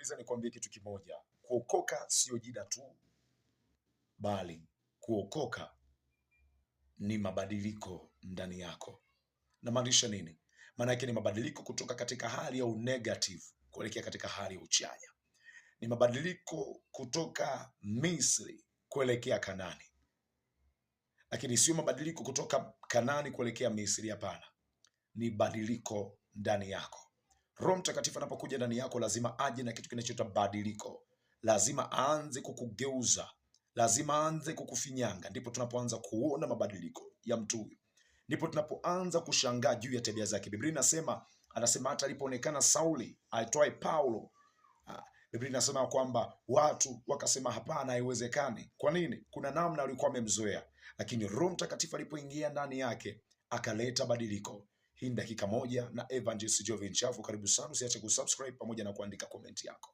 sikiliza nikwambie kitu kimoja. Kuokoka sio jina tu, bali kuokoka ni mabadiliko ndani yako. Namaanisha nini? Maana yake ni mabadiliko kutoka katika hali ya unegative kuelekea katika hali ya uchanya. Ni mabadiliko kutoka Misri kuelekea Kanani. Lakini sio mabadiliko kutoka Kanani kuelekea Misri, hapana. Ni badiliko ndani yako. Roho Mtakatifu anapokuja ndani yako lazima aje na kitu kinachoitwa badiliko. Lazima aanze kukugeuza, lazima aanze kukufinyanga, ndipo tunapoanza kuona mabadiliko ya mtu huyu. Ndipo tunapoanza kushangaa juu ya tabia zake. Biblia anasema hata alipoonekana Sauli aitwaye Paulo, Biblia inasema kwamba watu wakasema hapana, haiwezekani. Kwa nini? Kuna namna walikuwa wamemzoea, lakini Roho Mtakatifu alipoingia ndani yake akaleta badiliko. Hii ni dakika moja na Evangelist Jovin Chafu. Karibu sana, usiache kusubscribe pamoja na kuandika komenti yako.